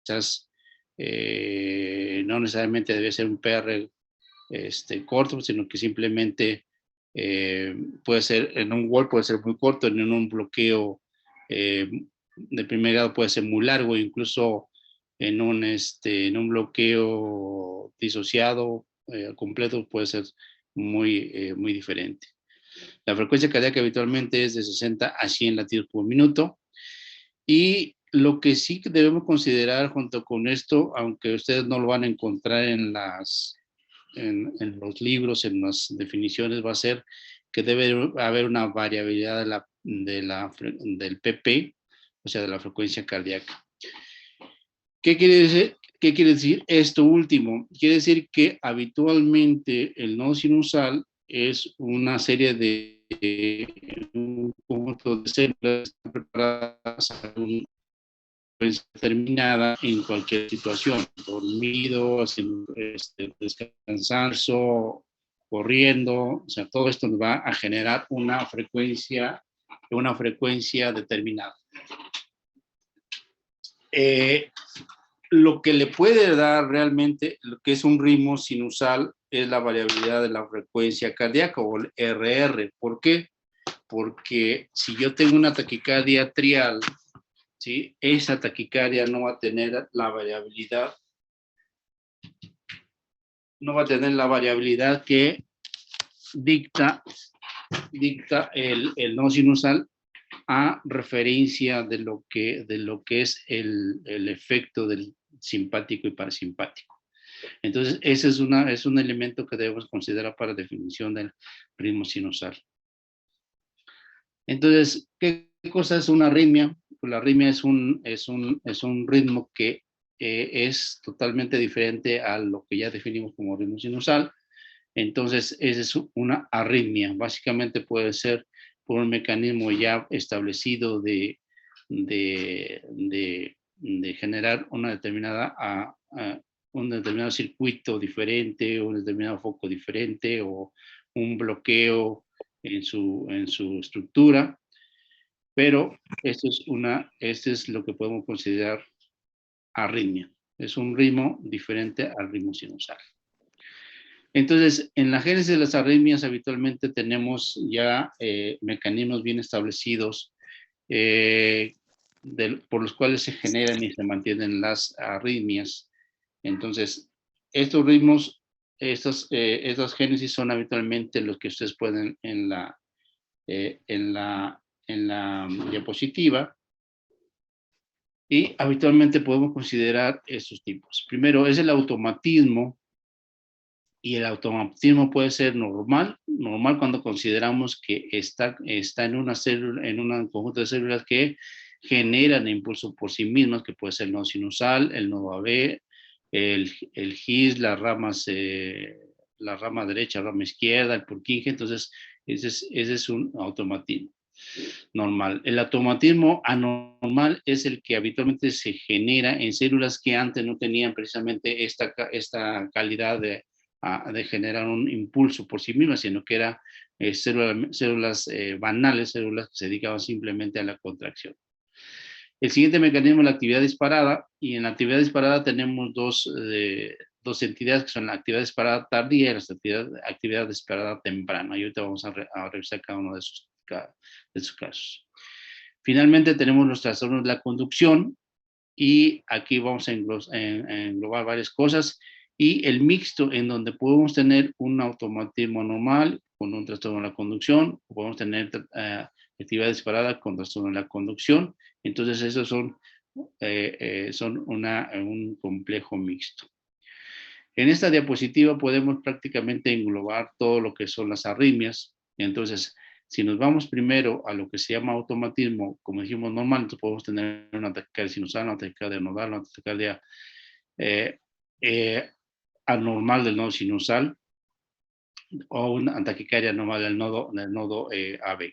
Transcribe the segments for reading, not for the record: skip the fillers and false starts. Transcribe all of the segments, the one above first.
quizás no necesariamente debe ser un PR corto, sino que simplemente puede ser en un wall, puede ser muy corto, en un bloqueo de primer grado puede ser muy largo, incluso en un bloqueo disociado completo puede ser muy diferente. La frecuencia cardíaca habitualmente es de 60 a 100 latidos por minuto. Y lo que sí que debemos considerar junto con esto, aunque ustedes no lo van a encontrar en los libros, en las definiciones, va a ser que debe haber una variabilidad del PP, o sea, de la frecuencia cardíaca. ¿Qué quiere decir esto último? Quiere decir que habitualmente el nodo sinusal es una serie de un conjunto de células preparadas a una frecuencia determinada en cualquier situación, dormido, descansando, corriendo, o sea, todo esto nos va a generar una frecuencia determinada. Lo que le puede dar realmente, lo que es un ritmo sinusal, es la variabilidad de la frecuencia cardíaca o el RR. ¿Por qué? Porque si yo tengo una taquicardia trial, ¿sí? Esa taquicardia no va a tener la variabilidad, que dicta el no sinusal a referencia de lo que es el efecto del simpático y parasimpático. Entonces, ese es un elemento que debemos considerar para definición del ritmo sinusal. Entonces, ¿qué cosa es una arritmia? Pues la arritmia es un ritmo que es totalmente diferente a lo que ya definimos como ritmo sinusal. Entonces, esa es una arritmia. Básicamente puede ser por un mecanismo ya establecido de generar una un determinado circuito diferente, un determinado foco diferente o un bloqueo en su estructura, pero esto es lo que podemos considerar arritmia. Es un ritmo diferente al ritmo sinusal. Entonces, en la génesis de las arritmias habitualmente tenemos ya mecanismos bien establecidos por los cuales se generan y se mantienen las arritmias. Entonces, estos ritmos, estas génesis son habitualmente los que ustedes pueden en la diapositiva, y habitualmente podemos considerar estos tipos. Primero es el automatismo, y el automatismo puede ser normal cuando consideramos que está en una célula, en un conjunto de células que generan impulso por sí mismas, que puede ser el nodo sinusal, el nodo AB, el GIS, las ramas, la rama derecha, la rama izquierda, el Purkinje. Entonces, ese es un automatismo normal. El automatismo anormal es el que habitualmente se genera en células que antes no tenían precisamente esta calidad de generar un impulso por sí mismas, sino que eran células banales, células que se dedicaban simplemente a la contracción. El siguiente mecanismo es la actividad disparada, y en la actividad disparada tenemos dos entidades que son la actividad disparada tardía y la actividad disparada temprana. Y ahorita vamos a revisar cada uno de esos casos. Finalmente tenemos los trastornos de la conducción, y aquí vamos a englobar varias cosas, y el mixto, en donde podemos tener un automatismo normal con un trastorno de la conducción, o podemos tener actividad disparada con trastorno de la conducción. Entonces esos son un complejo mixto. En esta diapositiva podemos prácticamente englobar todo lo que son las arritmias. Entonces, si nos vamos primero a lo que se llama automatismo, como dijimos normal, entonces podemos tener una taquicardia sinusal, una taquicardia nodal, una taquicardia anormal del nodo sinusal, o una taquicardia normal del nodo AB.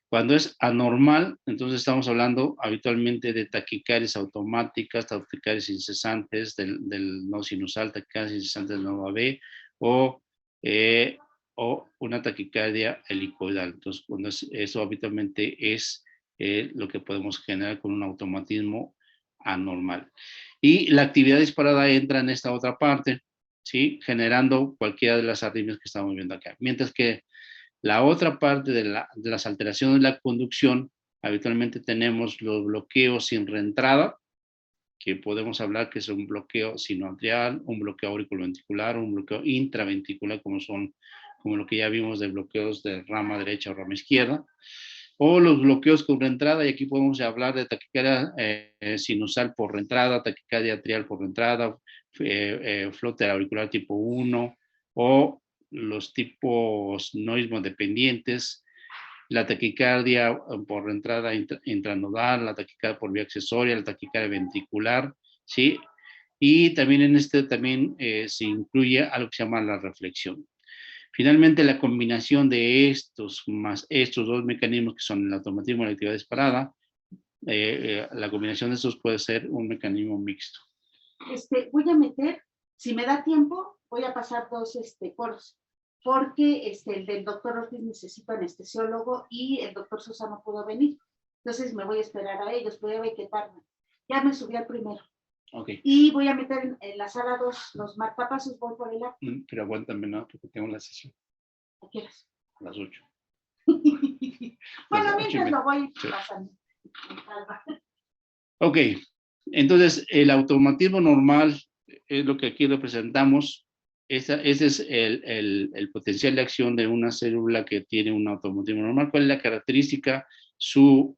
Cuando es anormal, entonces estamos hablando habitualmente de taquicardias automáticas, taquicardias incesantes del nodo sinusal, taquicardias incesantes del nodo AB, o una taquicardia helicoidal. Entonces, eso habitualmente es lo que podemos generar con un automatismo anormal. Y la actividad disparada entra en esta otra parte, ¿sí? Generando cualquiera de las arritmias que estamos viendo acá. Mientras que la otra parte de las alteraciones de la conducción, habitualmente tenemos los bloqueos sin reentrada, que podemos hablar que es un bloqueo sinoatrial, un bloqueo auriculoventricular, un bloqueo intraventricular, como lo que ya vimos de bloqueos de rama derecha o rama izquierda, o los bloqueos con reentrada, y aquí podemos hablar de taquicardia sinusal por reentrada, taquicardia atrial por reentrada, flóter auricular tipo 1, o los tipos noismo dependientes, la taquicardia por entrada intranodal, la taquicardia por vía accesoria, la taquicardia ventricular, ¿sí? Y también en este también se incluye algo que se llama la reflexión. Finalmente, la combinación de estos más estos dos mecanismos que son el automatismo y la actividad disparada, la combinación de estos puede ser un mecanismo mixto. Voy a meter, si me da tiempo, voy a pasar dos coros, porque el del doctor Ortiz necesita anestesiólogo y el doctor Sosa no pudo venir. Entonces me voy a esperar a ellos, voy a ver qué tardan. Ya me subí al primero. Okay. Y voy a meter en la sala 2 los marcapasos, voy por el acto. Pero aguántame, ¿no? Porque tengo la sesión. ¿A qué horas? A las 8. Bueno, mientras lo voy pasando. Ok, entonces el automatismo normal es lo que aquí representamos. Ese es el potencial de acción de una célula que tiene un automatismo normal. ¿Cuál es la característica? Su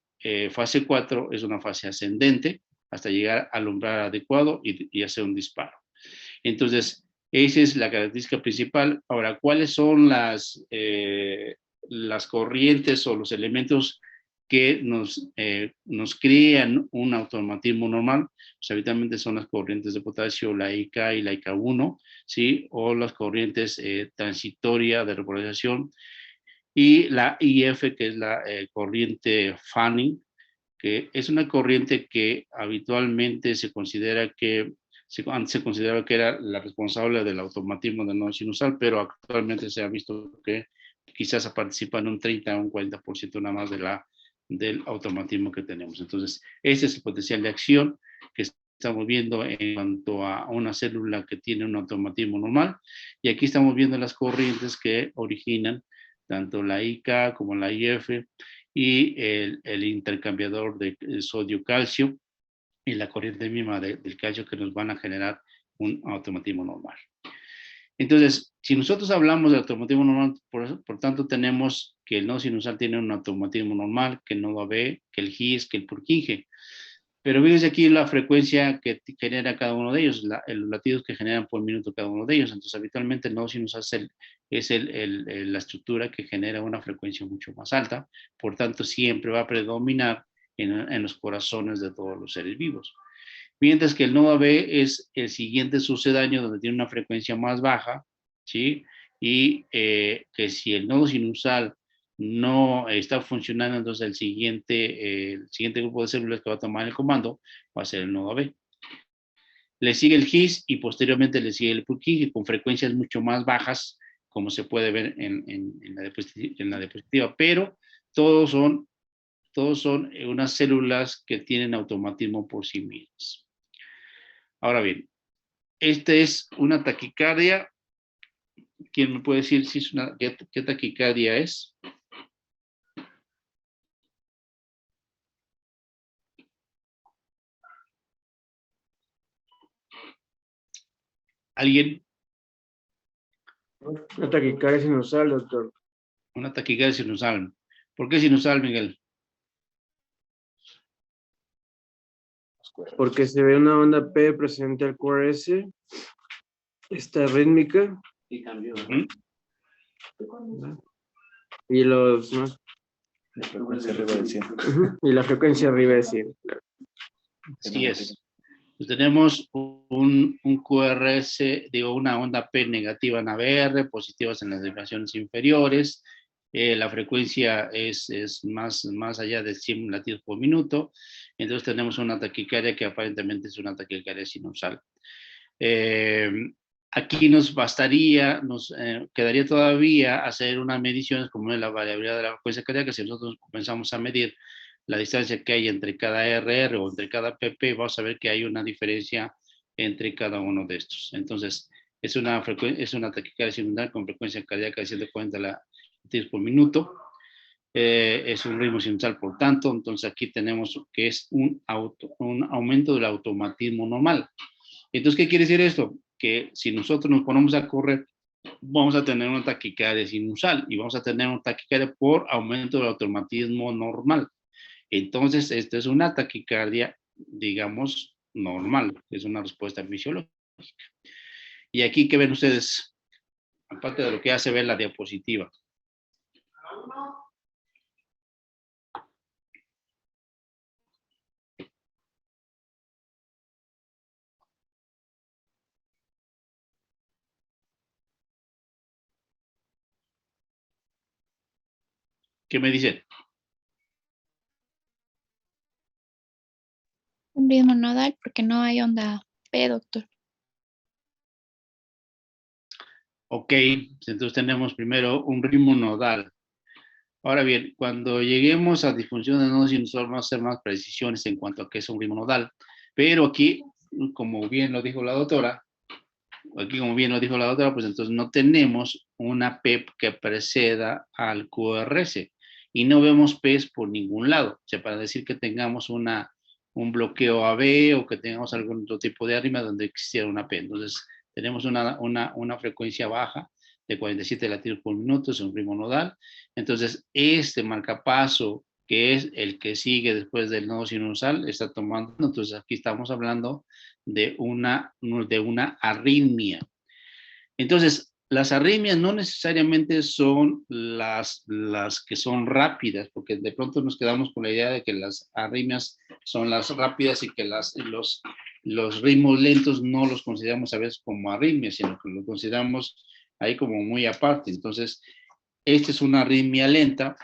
fase 4 es una fase ascendente hasta llegar al umbral adecuado y hacer un disparo. Entonces, esa es la característica principal. Ahora, ¿cuáles son las corrientes o los elementos que nos crean un automatismo normal? Pues habitualmente son las corrientes de potasio, la IK y la IK1, ¿sí? O las corrientes transitorias de repolarización, y la IF, que es la corriente Fanning, que es una corriente que habitualmente se considera que antes se consideraba que era la responsable del automatismo del nodo sinusal, pero actualmente se ha visto que quizás participa en un 30 o un 40% nada más del automatismo que tenemos. Entonces, ese es el potencial de acción que estamos viendo en cuanto a una célula que tiene un automatismo normal, y aquí estamos viendo las corrientes que originan tanto la IK como la IF, y el intercambiador de sodio-calcio y la corriente misma del calcio, que nos van a generar un automatismo normal. Entonces, si nosotros hablamos de automatismo normal, por tanto tenemos que el nodo sinusal tiene un automatismo normal, que el nodo AB, que el GIS, que el Purkinje. Pero fíjense aquí la frecuencia que genera cada uno de ellos, los latidos que generan por minuto cada uno de ellos. Entonces, habitualmente el nodo sinusal es la estructura que genera una frecuencia mucho más alta. Por tanto, siempre va a predominar en los corazones de todos los seres vivos. Mientras que el nodo AB es el siguiente sucedáneo, donde tiene una frecuencia más baja, ¿sí? Y que si el nodo sinusal no está funcionando, entonces el siguiente grupo de células que va a tomar el comando va a ser el nodo AB. Le sigue el GIS y posteriormente le sigue el Purkinje con frecuencias mucho más bajas, como se puede ver en la diapositiva, pero todos son unas células que tienen automatismo por sí mismas. Ahora bien, esta es una taquicardia. ¿Quién me puede decir si es qué taquicardia es? ¿Alguien? Una taquicardia sinusal, doctor. Una taquicardia sinusal. ¿Por qué sinusal, Miguel? Porque se ve una onda P presente al QRS, esta rítmica. Y cambió. Y los más. La frecuencia arriba del 100. Y la frecuencia arriba de 100. Así es. Pues tenemos un QRS, digo, una onda P negativa en ABR, positivas en las vibraciones inferiores. La frecuencia es más allá de 100 latidos por minuto. Entonces tenemos una taquicardia que aparentemente es una taquicardia sinusal. Aquí nos quedaría todavía hacer unas mediciones como la variabilidad de la frecuencia cardíaca. Si nosotros comenzamos a medir la distancia que hay entre cada RR o entre cada PP, vamos a ver que hay una diferencia entre cada uno de estos. Entonces, es una taquicardia sinusal con frecuencia cardíaca de 140 latidos por minuto. Es un ritmo sinusal, por tanto, entonces aquí tenemos que es un aumento del automatismo normal. Entonces, ¿qué quiere decir esto? Que si nosotros nos ponemos a correr, vamos a tener una taquicardia sinusal y vamos a tener una taquicardia por aumento del automatismo normal. Entonces, esto es una taquicardia, digamos, normal, es una respuesta fisiológica. Y aquí, ¿qué ven ustedes? Aparte de lo que hace ver la diapositiva. ¿Qué me dicen? Un ritmo nodal porque no hay onda P, doctor. Ok, entonces tenemos primero un ritmo nodal. Ahora bien, cuando lleguemos a disfunción de nodo sinusal, vamos a hacer más precisiones en cuanto a qué es un ritmo nodal. Pero aquí, como bien lo dijo la doctora, pues entonces no tenemos una PEP que preceda al QRS y no vemos PES por ningún lado. O sea, para decir que tengamos un bloqueo AB o que tengamos algún otro tipo de arritmia donde existiera una P. Entonces, tenemos una frecuencia baja de 47 latidos por minuto, es un ritmo nodal. Entonces, este marcapaso, que es el que sigue después del nodo sinusal, está tomando, entonces aquí estamos hablando de una arritmia. Entonces, las arritmias no necesariamente son las que son rápidas, porque de pronto nos quedamos con la idea de que las arritmias son las rápidas y que los ritmos lentos no los consideramos a veces como arritmias, sino que los consideramos ahí como muy aparte. Entonces, esta es una arritmia lenta.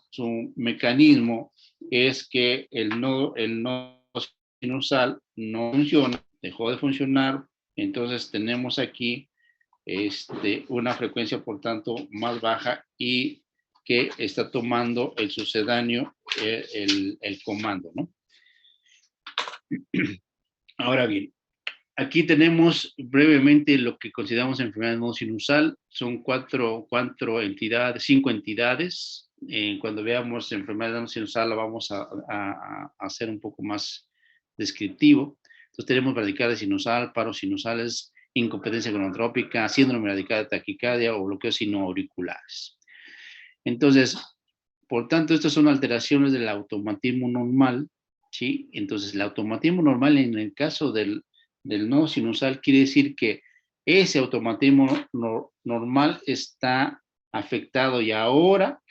Su mecanismo es que el nodo sinusal no funciona, dejó de funcionar. Entonces tenemos aquí una frecuencia, por tanto, más baja y que está tomando el sucedáneo, el comando, ¿no? Ahora bien, aquí tenemos brevemente lo que consideramos enfermedad de nodo sinusal. Son cinco entidades. Cuando veamos enfermedad de nodo sinusal, la vamos a hacer un poco más descriptivo. Entonces tenemos bradicardia sinusal, paros sinusales, incompetencia gonotrópica, síndrome radical de taquicardia o bloqueos sinoauriculares. Entonces, por tanto, estas son alteraciones del automatismo normal, ¿sí? Entonces, el automatismo normal en el caso del nodo sinusal quiere decir que ese automatismo normal está afectado y ahora,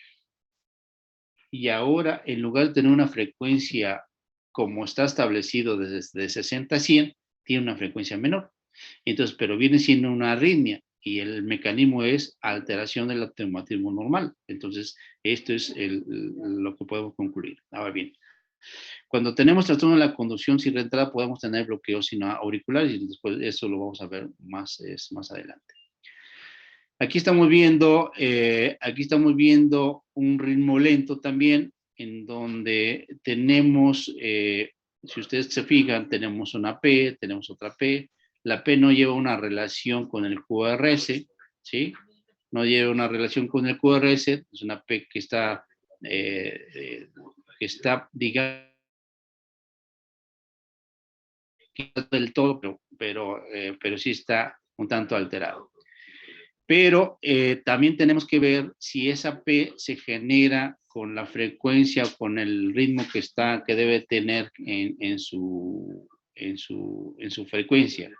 en lugar de tener una frecuencia como está establecido desde 60 a 100, tiene una frecuencia menor. Entonces, pero viene siendo una arritmia y el mecanismo es alteración del automatismo normal. Entonces, esto es lo que podemos concluir. Ahora bien, cuando tenemos trastorno de la conducción sin reentrada, podemos tener bloqueos sinoauriculares y después eso lo vamos a ver más adelante. Aquí estamos viendo un ritmo lento también, en donde tenemos, si ustedes se fijan, tenemos una P, tenemos otra P. La P no lleva una relación con el QRS, ¿sí? No lleva una relación con el QRS, es una P que está, digamos, del todo, pero sí está un tanto alterado. Pero también tenemos que ver si esa P se genera con la frecuencia o con el ritmo que debe tener en su frecuencia.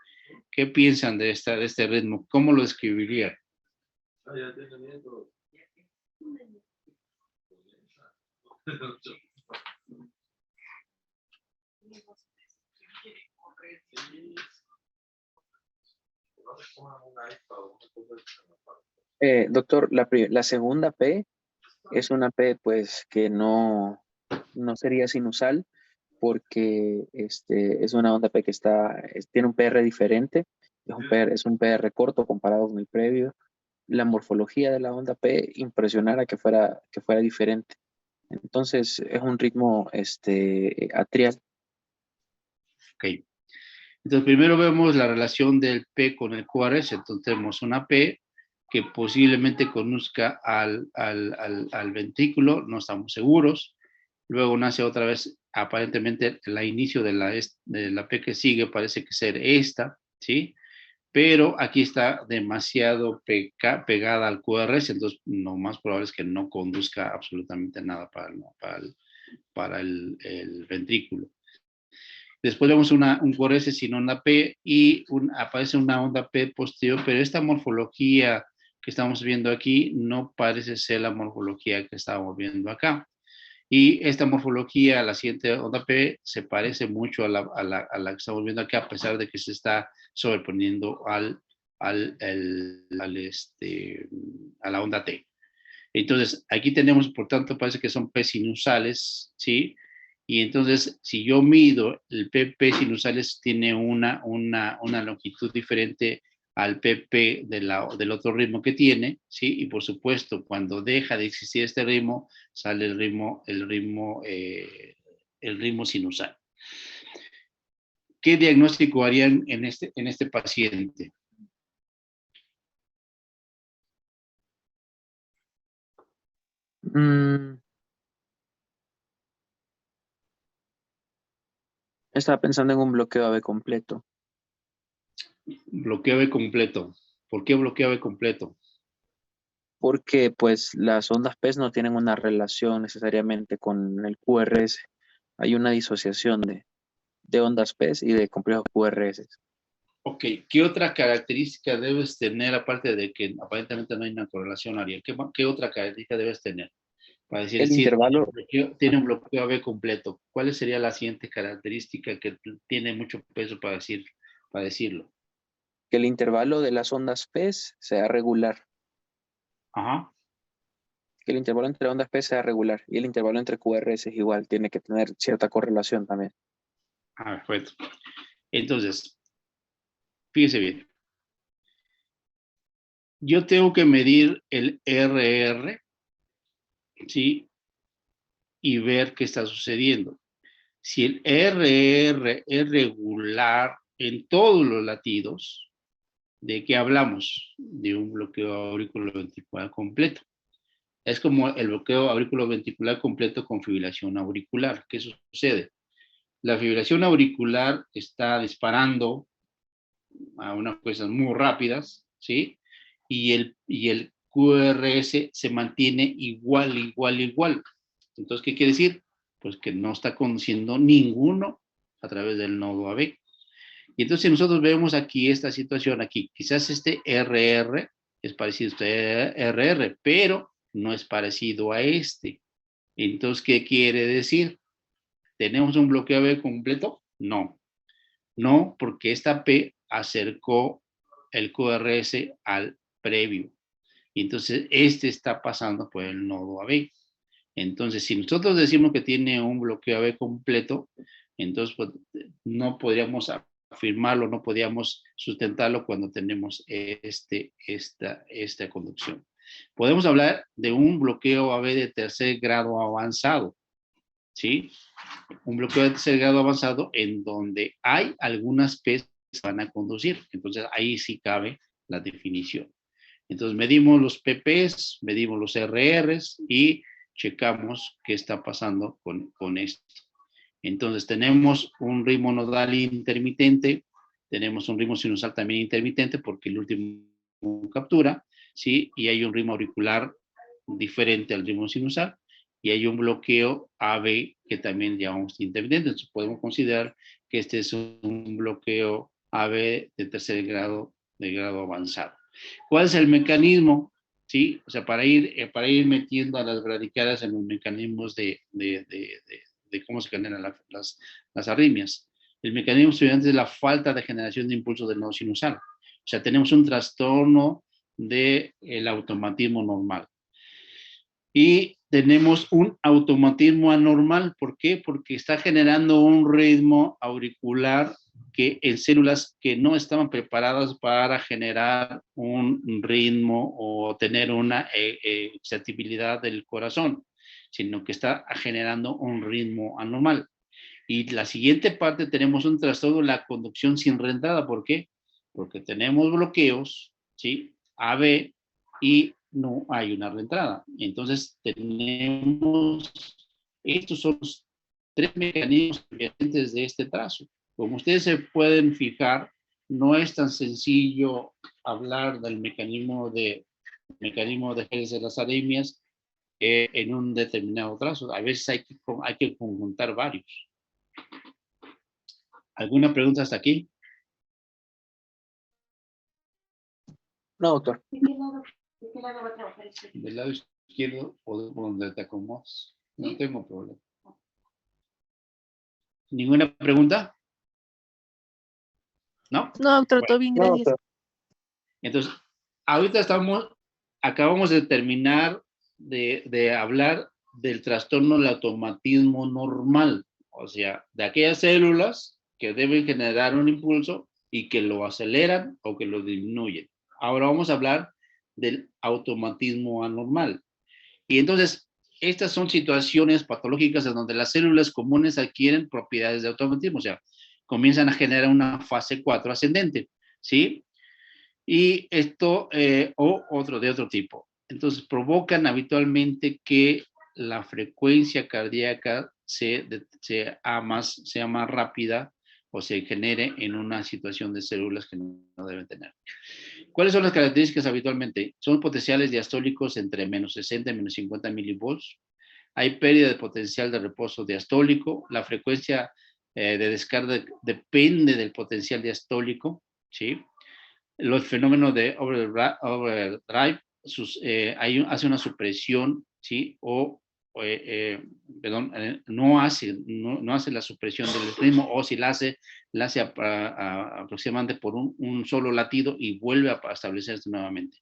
¿Qué piensan de este ritmo? ¿Cómo lo describirían? Doctor, la segunda P es una P pues que no sería sinusal porque es una onda P que tiene un PR diferente, es un PR corto comparado con el previo. La morfología de la onda P impresionara que fuera diferente. Entonces es un ritmo atrial. Ok. Entonces, primero vemos la relación del P con el QRS. Entonces, tenemos una P que posiblemente conduzca al ventrículo, no estamos seguros. Luego nace otra vez, aparentemente, el inicio de la P que sigue parece que ser esta, ¿sí? Pero aquí está demasiado pegada al QRS, entonces lo más probable es que no conduzca absolutamente nada para el ventrículo. Después vemos un QRS sin onda P y aparece una onda P posterior, pero esta morfología que estamos viendo aquí no parece ser la morfología que estábamos viendo acá. Y esta morfología, la siguiente onda P, se parece mucho a la que estamos viendo aquí, a pesar de que se está sobreponiendo a la onda T. Entonces, aquí tenemos, por tanto, parece que son P sinusales, ¿sí? Y entonces, si yo mido, el PP sinusales tiene una longitud diferente al PP del otro ritmo que tiene, ¿sí? Y por supuesto, cuando deja de existir este ritmo, sale el ritmo sinusal. ¿Qué diagnóstico harían en este paciente? Estaba pensando en un bloqueo AV completo. Bloqueo B completo. ¿Por qué bloqueo B completo? Porque pues las ondas PES no tienen una relación necesariamente con el QRS. Hay una disociación de ondas PES y de complejos QRS. Ok, ¿qué otra característica debes tener aparte de que aparentemente no hay una correlación, Ariel? ¿Qué otra característica debes tener? Para decir, El si intervalo, tiene un bloqueo AB completo, ¿cuál sería la siguiente característica que tiene mucho peso para decirlo? que el intervalo de las ondas PES sea regular. Ajá. Que el intervalo entre ondas PES sea regular. Y el intervalo entre QRS es igual. Tiene que tener cierta correlación también. Perfecto. Entonces, fíjese bien. Yo tengo que medir el RR, ¿sí? Y ver qué está sucediendo. Si el RR es regular en todos los latidos, ¿de qué hablamos? De un bloqueo auriculoventricular completo. Es como el bloqueo auriculoventricular completo con fibrilación auricular. ¿Qué sucede? La fibrilación auricular está disparando a unas cosas muy rápidas, ¿sí? Y el QRS se mantiene igual. Entonces, ¿qué quiere decir? Pues que no está conduciendo ninguno a través del nodo AB. Y entonces, si nosotros vemos aquí esta situación, aquí, quizás este RR es parecido a este RR, pero no es parecido a este. Entonces, ¿qué quiere decir? ¿Tenemos un bloqueo AB completo? No. No, porque esta P acercó el QRS al previo. Y entonces, este está pasando por el nodo AB. Entonces, si nosotros decimos que tiene un bloqueo AB completo, entonces pues, no podríamos afirmarlo, no podríamos sustentarlo cuando tenemos esta conducción. Podemos hablar de un bloqueo AB de tercer grado avanzado, ¿sí? Un bloqueo de tercer grado avanzado en donde hay algunas P's que van a conducir. Entonces, ahí sí cabe la definición. Entonces, medimos los PPs, medimos los RRs y checamos qué está pasando con esto. Entonces, tenemos un ritmo nodal intermitente, tenemos un ritmo sinusal también intermitente porque el último captura, ¿sí? Y hay un ritmo auricular diferente al ritmo sinusal y hay un bloqueo AB que también llamamos intermitente. Entonces, podemos considerar que este es un bloqueo AB de tercer grado, de grado avanzado. ¿Cuál es el mecanismo? ¿Sí? O sea, para ir metiendo a las bradicardias en los mecanismos de cómo se generan las arritmias. El mecanismo estudiante es la falta de generación de impulso del nodo sinusal. O sea, tenemos un trastorno del automatismo normal. Y tenemos un automatismo anormal. ¿Por qué? Porque está generando un ritmo auricular que en células que no estaban preparadas para generar un ritmo o tener una excitabilidad del corazón, sino que está generando un ritmo anormal. Y la siguiente parte tenemos un trastorno de la conducción sin reentrada. ¿Por qué? Porque tenemos bloqueos, ¿sí? AB y no hay una reentrada. Entonces tenemos, estos son los tres mecanismos diferentes de este trazo. Como ustedes se pueden fijar, no es tan sencillo hablar del mecanismo de genes de las aremias en un determinado trazo. A veces hay que conjuntar varios. ¿Alguna pregunta hasta aquí? No, doctor. ¿De qué lado va a trabajar este? Del lado izquierdo o de donde te acomodas. No ¿Sí? tengo problema. ¿Ninguna pregunta? ¿No? No, doctor, Bueno, todo bien, No, gracias. doctor. entonces, ahorita acabamos de terminar de hablar del trastorno del automatismo normal, o sea, de aquellas células que deben generar un impulso y que lo aceleran o que lo disminuyen. Ahora vamos a hablar del automatismo anormal. Y entonces, estas son situaciones patológicas en donde las células comunes adquieren propiedades de automatismo, o sea, comienzan a generar una fase 4 ascendente, ¿sí? Y esto, o otro de otro tipo. Entonces, provocan habitualmente que la frecuencia cardíaca sea más rápida o se genere en una situación de células que no deben tener. ¿Cuáles son las características habitualmente? Son potenciales diastólicos entre menos 60 y menos 50 milivolts. Hay pérdida de potencial de reposo diastólico. La frecuencia de descarga depende del potencial diastólico, ¿sí? Los fenómenos de overdrive hace una supresión, ¿sí? No hace la supresión del ritmo, o si la hace aproximadamente por un solo latido y vuelve a establecerse nuevamente.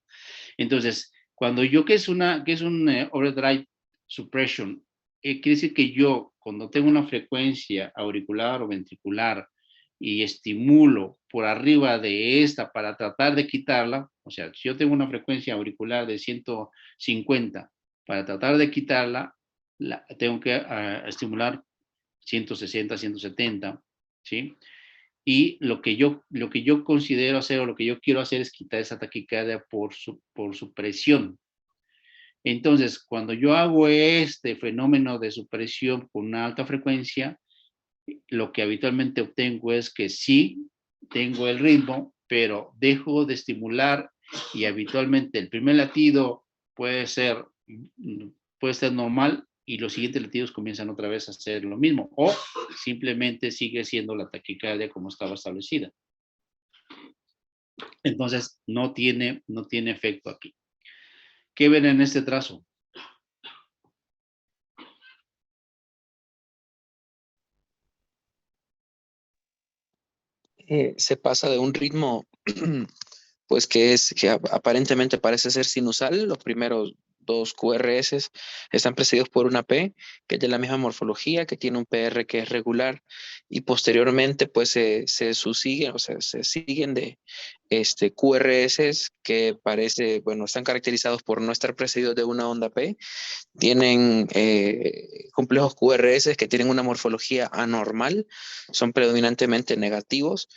Entonces, cuando ¿qué es un overdrive suppression? Quiere decir que yo, cuando tengo una frecuencia auricular o ventricular y estimulo por arriba de esta para tratar de quitarla, o sea, si yo tengo una frecuencia auricular de 150, para tratar de quitarla, tengo que estimular 160, 170, ¿sí? Y lo que yo considero hacer o lo que yo quiero hacer es quitar esa taquicardia por supresión. Entonces, cuando yo hago este fenómeno de supresión con una alta frecuencia, lo que habitualmente obtengo es que sí tengo el ritmo, pero dejo de estimular y habitualmente el primer latido puede ser normal y los siguientes latidos comienzan otra vez a hacer lo mismo, o simplemente sigue siendo la taquicardia como estaba establecida. Entonces, no tiene efecto aquí. ¿Qué ven en este trazo? Se pasa de un ritmo, pues que aparentemente parece ser sinusal. Los primeros dos QRS están precedidos por una P, que es de la misma morfología, que tiene un PR que es regular, y posteriormente pues se subsiguen, o sea, se siguen de QRS que están caracterizados por no estar precedidos de una onda P. Tienen complejos QRS que tienen una morfología anormal, son predominantemente negativos,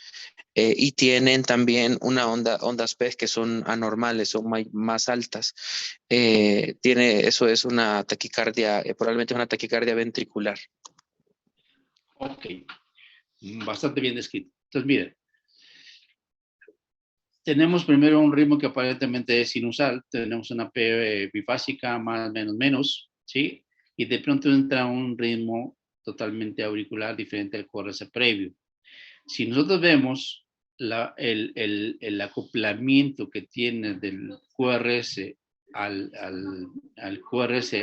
y tienen también ondas P que son anormales, son más altas. Eso es una taquicardia, probablemente una taquicardia ventricular. Ok, bastante bien descrito. Entonces, miren, tenemos primero un ritmo que aparentemente es sinusal, tenemos una P bifásica, más, menos, ¿sí? Y de pronto entra un ritmo totalmente auricular diferente al QRS previo. Si nosotros vemos el acoplamiento que tiene del QRS al QRS,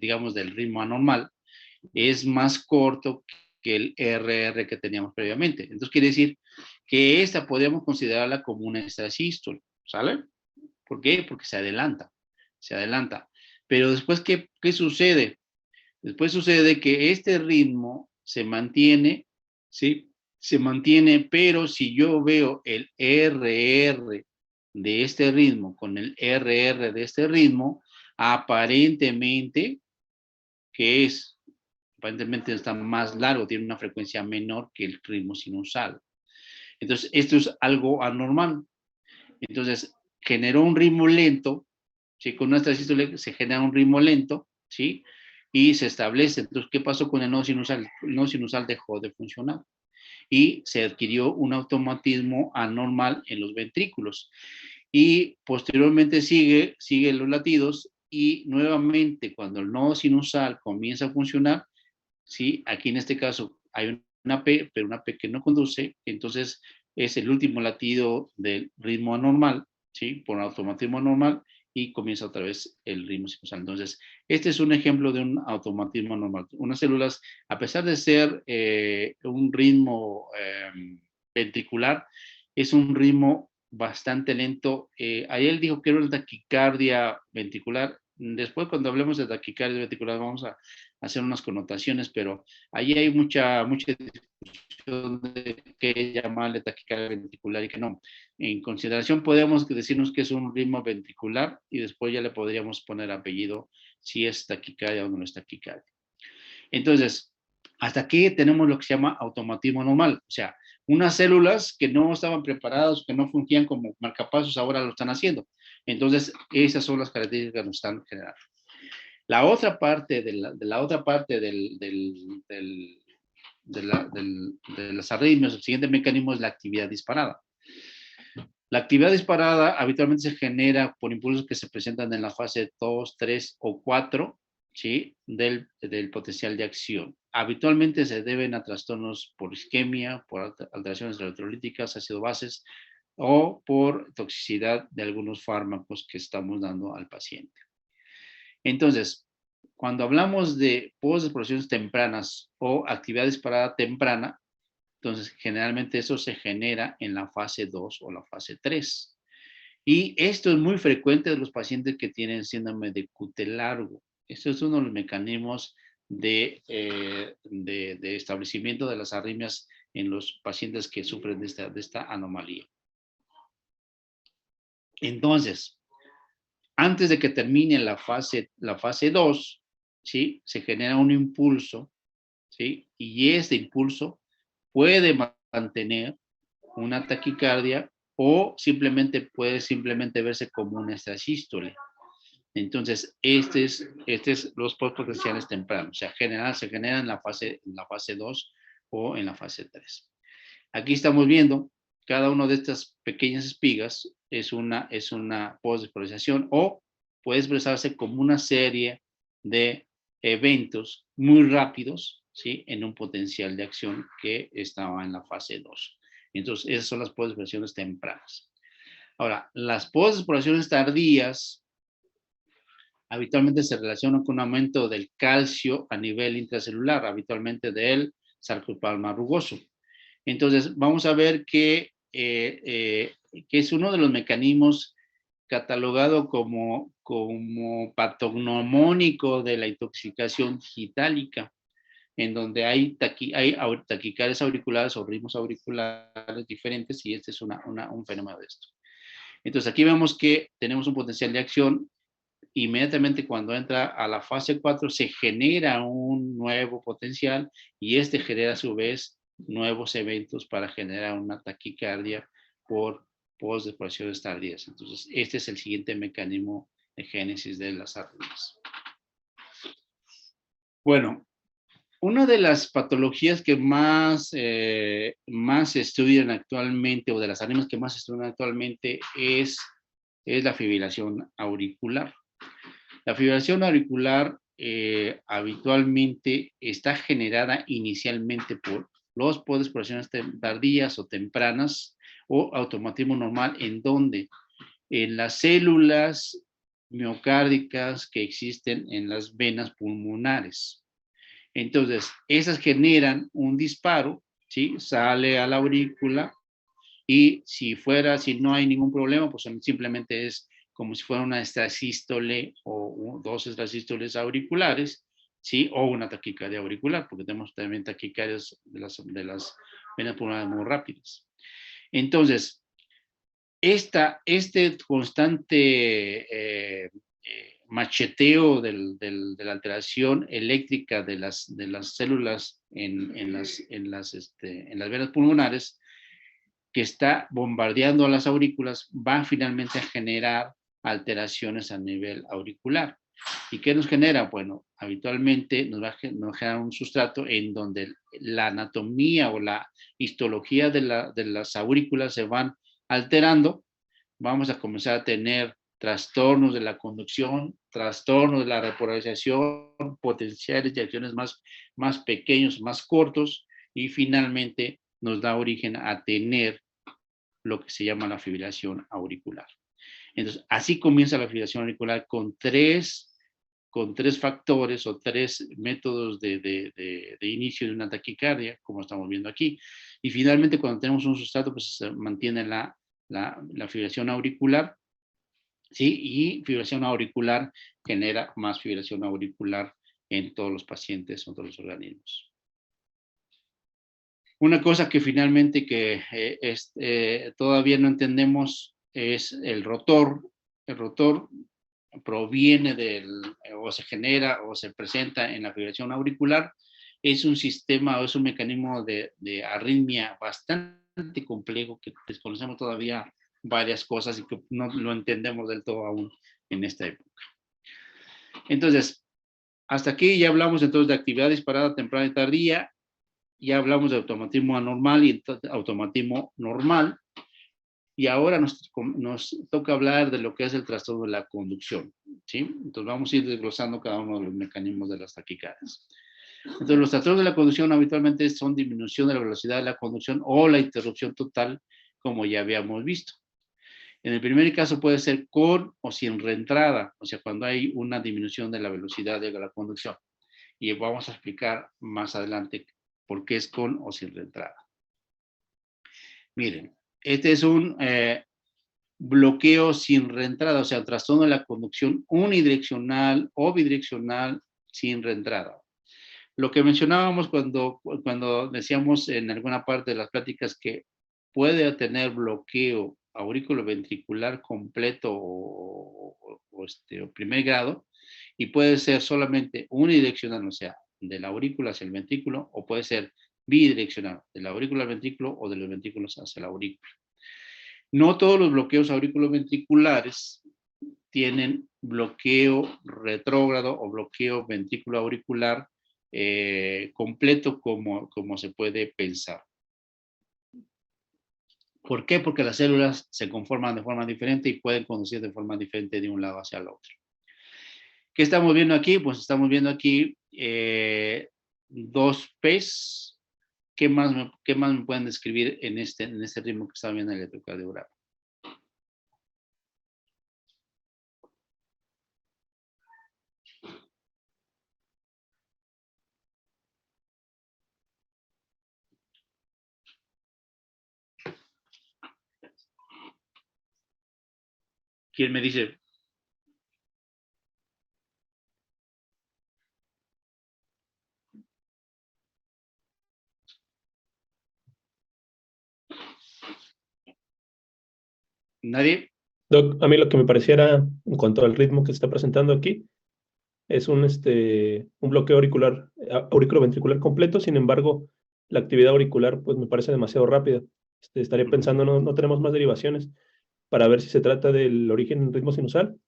digamos, del ritmo anormal, es más corto que el RR que teníamos previamente. Entonces quiere decir que esta podemos considerarla como una extrasístole, ¿sale? ¿Por qué? Porque se adelanta. Pero después, ¿qué sucede? Después sucede que este ritmo se mantiene, ¿sí? Se mantiene, pero si yo veo el RR de este ritmo con el RR de este ritmo, aparentemente que es, aparentemente está más largo, tiene una frecuencia menor que el ritmo sinusal. Entonces, esto es algo anormal. Entonces, generó un ritmo lento, ¿sí? Con una extrasístole se genera un ritmo lento, ¿sí? Y se establece. Entonces, ¿qué pasó con el nodo sinusal? El nodo sinusal dejó de funcionar y se adquirió un automatismo anormal en los ventrículos. Y posteriormente sigue los latidos y nuevamente cuando el nodo sinusal comienza a funcionar, ¿sí? Aquí en este caso hay una P, pero una P que no conduce, entonces es el último latido del ritmo anormal, ¿sí? Por automatismo anormal y comienza otra vez el ritmo sinusal. Entonces, este es un ejemplo de un automatismo anormal. Unas células, a pesar de ser un ritmo ventricular, es un ritmo bastante lento. Ahí él dijo que era una taquicardia ventricular. Después, cuando hablemos de taquicardia ventricular, vamos a hacer unas connotaciones, pero ahí hay mucha discusión de qué llamarle taquicardia ventricular y qué no. En consideración podemos decirnos que es un ritmo ventricular y después ya le podríamos poner apellido si es taquicardia o no es taquicardia. Entonces, hasta aquí tenemos lo que se llama automatismo normal, o sea, unas células que no estaban preparadas, que no fungían como marcapasos, ahora lo están haciendo. Entonces, esas son las características que nos están generando. La otra parte de las arritmias, el siguiente mecanismo es la actividad disparada. La actividad disparada habitualmente se genera por impulsos que se presentan en la fase 2, 3 o 4, ¿sí? del potencial de acción. Habitualmente se deben a trastornos por isquemia, por alteraciones electrolíticas, ácido bases o por toxicidad de algunos fármacos que estamos dando al paciente. Entonces, cuando hablamos de postexploraciones tempranas o actividad disparada temprana, entonces generalmente eso se genera en la fase 2 o la fase 3. Y esto es muy frecuente de los pacientes que tienen síndrome de QT largo. Esto es uno de los mecanismos de establecimiento de las arritmias en los pacientes que sufren de esta anomalía. Entonces, antes de que termine la fase 2, ¿sí? Se genera un impulso, ¿sí? Y este impulso puede mantener una taquicardia o puede simplemente verse como una extrasístole. Entonces, este es los postpotenciales tempranos. O sea, se generan en la fase 2 o en la fase 3. Aquí estamos viendo cada una de estas pequeñas espigas es una postdespolarización o puede expresarse como una serie de eventos muy rápidos, ¿sí? En un potencial de acción que estaba en la fase 2. Entonces, esas son las postdespolarizaciones tempranas. Ahora, las postdespolarizaciones tardías habitualmente se relacionan con un aumento del calcio a nivel intracelular, habitualmente del sarcoplasma rugoso. Entonces, vamos a ver que es uno de los mecanismos catalogado como patognomónico de la intoxicación digitálica, en donde hay taquicardias auriculares o ritmos auriculares diferentes, y este es un fenómeno de esto. Entonces, aquí vemos que tenemos un potencial de acción. Inmediatamente cuando entra a la fase 4 se genera un nuevo potencial y este genera a su vez nuevos eventos para generar una taquicardia por postdespolarizaciones tardías. Entonces, este es el siguiente mecanismo de génesis de las arritmias. Bueno, una de las patologías que más se estudian actualmente, o de las arritmias que más se estudian actualmente, es la fibrilación auricular. La fibrilación auricular habitualmente está generada inicialmente por los postdespolarizaciones tardías o tempranas o automatismo normal, en donde en las células miocárdicas que existen en las venas pulmonares. Entonces, esas generan un disparo, ¿sí? Sale a la aurícula y si no hay ningún problema, pues simplemente es como si fuera una extrasístole o dos extrasístoles auriculares, ¿sí? O una taquicardia auricular, porque tenemos también taquicardias de las venas pulmonares muy rápidas. Entonces, este constante macheteo de la alteración eléctrica de las células en las venas pulmonares, que está bombardeando a las aurículas, va finalmente a generar alteraciones a nivel auricular. ¿Y qué nos genera? Bueno, habitualmente nos genera un sustrato en donde la anatomía o la histología de las aurículas se van alterando. Vamos a comenzar a tener trastornos de la conducción, trastornos de la repolarización, potenciales de acciones más pequeños, más cortos, y finalmente nos da origen a tener lo que se llama la fibrilación auricular. Entonces, así comienza la fibrilación auricular con tres factores o tres métodos de inicio de una taquicardia, como estamos viendo aquí. Y finalmente, cuando tenemos un sustrato, pues se mantiene la fibrilación auricular, ¿sí? Y fibrilación auricular genera más fibrilación auricular en todos los pacientes, en todos los organismos. Una cosa que finalmente todavía no entendemos es el rotor. El rotor proviene o se genera o se presenta en la fibrilación auricular. Es un sistema o es un mecanismo de arritmia bastante complejo que desconocemos todavía varias cosas y que no lo entendemos del todo aún en esta época. Entonces, hasta aquí ya hablamos entonces de actividad disparada temprana y tardía, ya hablamos de automatismo anormal y automatismo normal, y ahora nos toca hablar de lo que es el trastorno de la conducción, ¿sí? Entonces vamos a ir desglosando cada uno de los mecanismos de las taquicardias. Entonces los trastornos de la conducción habitualmente son disminución de la velocidad de la conducción o la interrupción total, como ya habíamos visto. En el primer caso puede ser con o sin reentrada, o sea, cuando hay una disminución de la velocidad de la conducción. Y vamos a explicar más adelante por qué es con o sin reentrada. Miren, este es un bloqueo sin reentrada, o sea, trastorno de la conducción unidireccional o bidireccional sin reentrada. Lo que mencionábamos cuando decíamos en alguna parte de las pláticas que puede tener bloqueo auriculoventricular completo o primer grado, y puede ser solamente unidireccional, o sea, de la aurícula hacia el ventrículo, o puede ser bidireccional, de la aurícula al ventrículo o de los ventrículos hacia la aurícula. No todos los bloqueos auriculoventriculares tienen bloqueo retrógrado o bloqueo ventrículo auricular completo como se puede pensar. ¿Por qué? Porque las células se conforman de forma diferente y pueden conducir de forma diferente de un lado hacia el otro. ¿Qué estamos viendo aquí? Pues estamos viendo aquí dos P's. ¿Qué más me pueden describir en este ritmo que estamos viendo en el electrocardiograma? ¿Quién me dice? ¿Nadie? Doc, a mí lo que me pareciera en cuanto al ritmo que se está presentando aquí es un bloqueo auriculoventricular completo. Sin embargo, la actividad auricular pues me parece demasiado rápida. Estaría pensando, no tenemos más derivaciones para ver si se trata del origen en ritmo sinusal,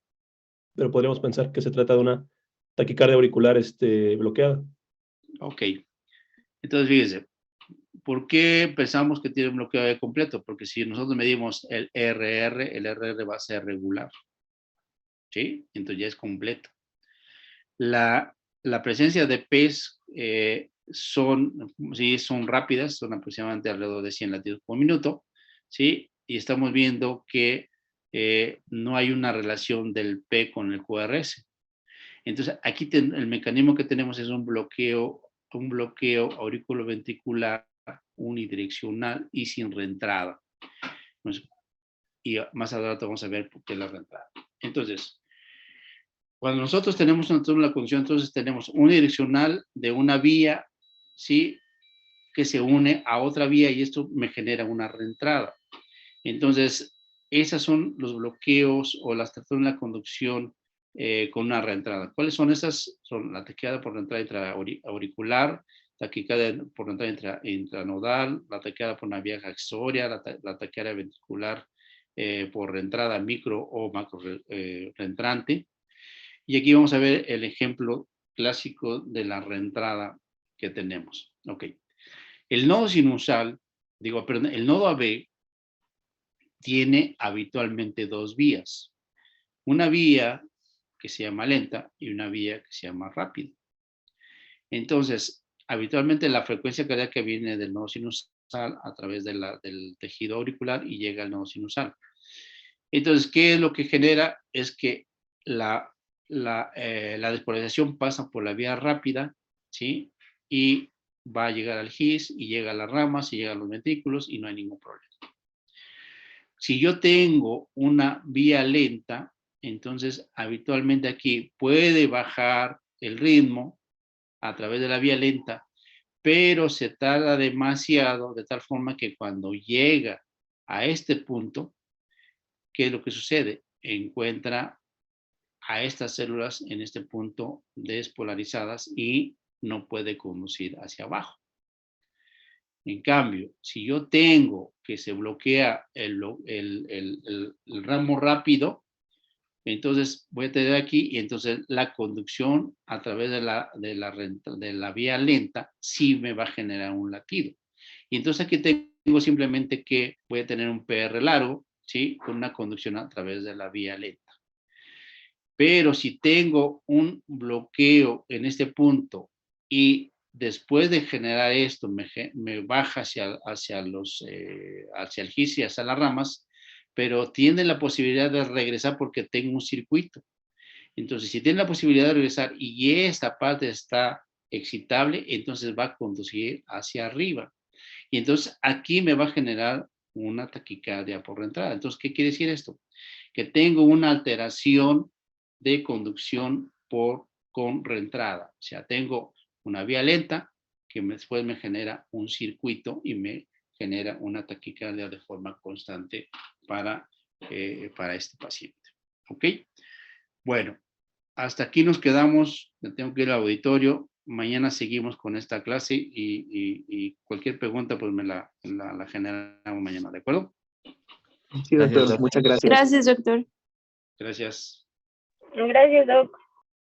pero podríamos pensar que se trata de una taquicardia auricular bloqueada. Ok. Entonces, fíjense, ¿por qué pensamos que tiene un bloqueo completo? Porque si nosotros medimos el RR va a ser regular, ¿sí? Entonces ya es completo. La presencia de P's son rápidas, son aproximadamente alrededor de 100 latidos por minuto, ¿sí? Y estamos viendo que no hay una relación del P con el QRS. Entonces, aquí el mecanismo que tenemos es un bloqueo auriculoventricular unidireccional y sin reentrada. Y más adelante vamos a ver por qué la reentrada. Entonces, cuando nosotros tenemos una conducción, entonces tenemos unidireccional de una vía, ¿sí?, que se une a otra vía y esto me genera una reentrada. Entonces, esos son los bloqueos o las trastornos de la conducción con una reentrada. ¿Cuáles son esas? Son la taquicardia por reentrada intraauricular, taquicardia por reentrada intranodal, la taquicardia por una vía accesoria, la taquicardia ventricular por reentrada micro o macro reentrante. Y aquí vamos a ver el ejemplo clásico de la reentrada que tenemos. Ok. El nodo sinusal, el nodo AB tiene habitualmente dos vías. Una vía que se llama lenta y una vía que se llama rápida. Entonces, habitualmente la frecuencia cardíaca viene del nodo sinusal a través del tejido auricular y llega al nodo sinusal. Entonces, ¿qué es lo que genera? Es que la despolarización pasa por la vía rápida, ¿sí? Y va a llegar al GIS y llega a las ramas y llega a los ventrículos y no hay ningún problema. Si yo tengo una vía lenta, entonces habitualmente aquí puede bajar el ritmo a través de la vía lenta, pero se tarda demasiado de tal forma que cuando llega a este punto, ¿qué es lo que sucede? Encuentra a estas células en este punto despolarizadas y no puede conducir hacia abajo. En cambio, si yo tengo que se bloquea el ramo rápido, entonces voy a tener aquí y entonces la conducción a través de la vía lenta sí me va a generar un latido. Y entonces aquí tengo simplemente que voy a tener un PR largo, ¿sí? Con una conducción a través de la vía lenta. Pero si tengo un bloqueo en este punto y después de generar esto me baja hacia el GIS y hacia las ramas, pero tiene la posibilidad de regresar porque tengo un circuito. Entonces, si tiene la posibilidad de regresar y esta parte está excitable, entonces va a conducir hacia arriba. Y entonces aquí me va a generar una taquicardia por reentrada. Entonces, ¿qué quiere decir esto? Que tengo una alteración de conducción con reentrada. O sea, tengo una vía lenta que después me genera un circuito y me genera una taquicardia de forma constante para este paciente. ¿Ok? Bueno, hasta aquí nos quedamos. Tengo que ir al auditorio. Mañana seguimos con esta clase y cualquier pregunta pues me la generamos mañana, ¿de acuerdo? Sí, doctor, muchas gracias. Gracias, doctor. Gracias. Gracias, doc.